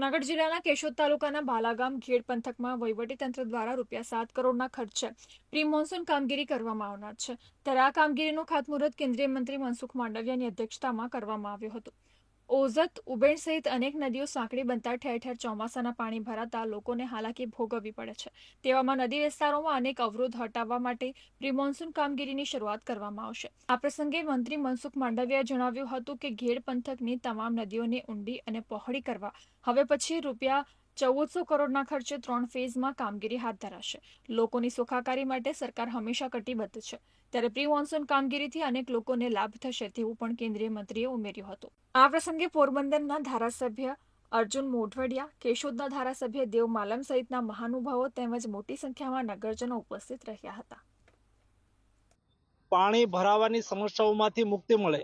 જૂનાગઢ જિલ્લાના કેશોદ તાલુકાના બાલાગામ ઘેડ પંથકમાં વહીવટીતંત્ર દ્વારા ₹7 કરોડના ખર્ચે પ્રી મોન્સૂન કામગીરી કરવામાં આવનાર છે ત્યારે આ કામગીરીનું ખાતમુહૂર્ત કેન્દ્રીય મંત્રી મનસુખ માંડવિયાની અધ્યક્ષતામાં કરવામાં આવ્યું હતું। ઓઝત ઉબેણ સહિત અનેક નદીઓ સાંકડી બનતા ઠેર ઠેર ચોમાસાના પાણી ભરાતા લોકોને હાલાકી ભોગવવી પડે છે। તેવામાં નદી વિસ્તારોમાં અનેક અવરોધ હટાવવા માટે પ્રી મોન્સૂન કામગીરીની શરૂઆત કરવામાં આવશે। આ પ્રસંગે મંત્રી મનસુખ માંડવિયાએ જણાવ્યું હતું કે ઘેડ પંથકની તમામ નદીઓને ઊંડી અને પહોળી કરવા હવે પછી ₹1400 કરોડના ખર્ચે 3 ફેઝમાં કામગીરી હાથ ધરાશે। લોકોની સુખાકારી માટે સરકાર હંમેશા કટિબદ્ધ છે ત્યારે પ્રી મોન્સૂન કામગીરીથી અનેક લોકોને લાભ થશે તેવું પણ કેન્દ્રીય મંત્રીએ ઉમેર્યું હતું। આ પ્રસંગે પોરબંદરના ધારાસભ્ય અર્જુન મોઢવાડિયા, કેશોદના ધારાસભ્ય દેવ માલમ સહિતના મહાનુભાવો તેમજ મોટી સંખ્યામાં નગરજનો ઉપસ્થિત રહ્યા હતા। પાણી ભરાવાની સમસ્યાઓમાંથી મુક્તિ મળે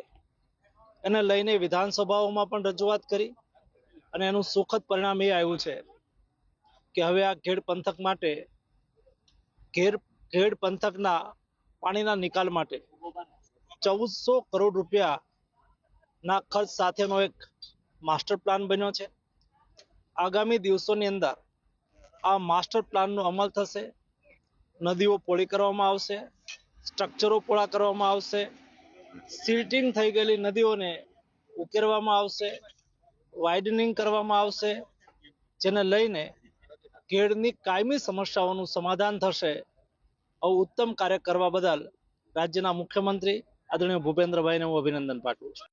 એને લઈને વિધાનસભાઓમાં પણ રજૂઆત કરી અને એનું સુખદ પરિણામ એ આવ્યું છે કે હવે આ ઘેડ પંથક માટે ઘેડ પંથકના પાણીના નિકાલ માટે 1400 કરોડ રૂપિયાના ખર્ચ સાથેનો એક માસ્ટર પ્લાન બન્યો છે। આગામી દિવસોની અંદર આ માસ્ટર પ્લાનનો અમલ થશે, નદીઓ પોળી કરવામાં આવશે, સ્ટ્રક્ચરો પોળા કરવામાં આવશે, સિલ્ટિંગ થઈ ગયેલી નદીઓને ઉકેરવામાં આવશે, વાઇડનિંગ કરવામાં આવશે, જેને લઈને ઘેડની કાયમી સમસ્યાઓનું સમાધાન થશે। આવું ઉત્તમ કાર્ય કરવા બદલ રાજ્યના મુખ્યમંત્રી આદરણીય ભૂપેન્દ્રભાઈને હું અભિનંદન પાઠવું છું।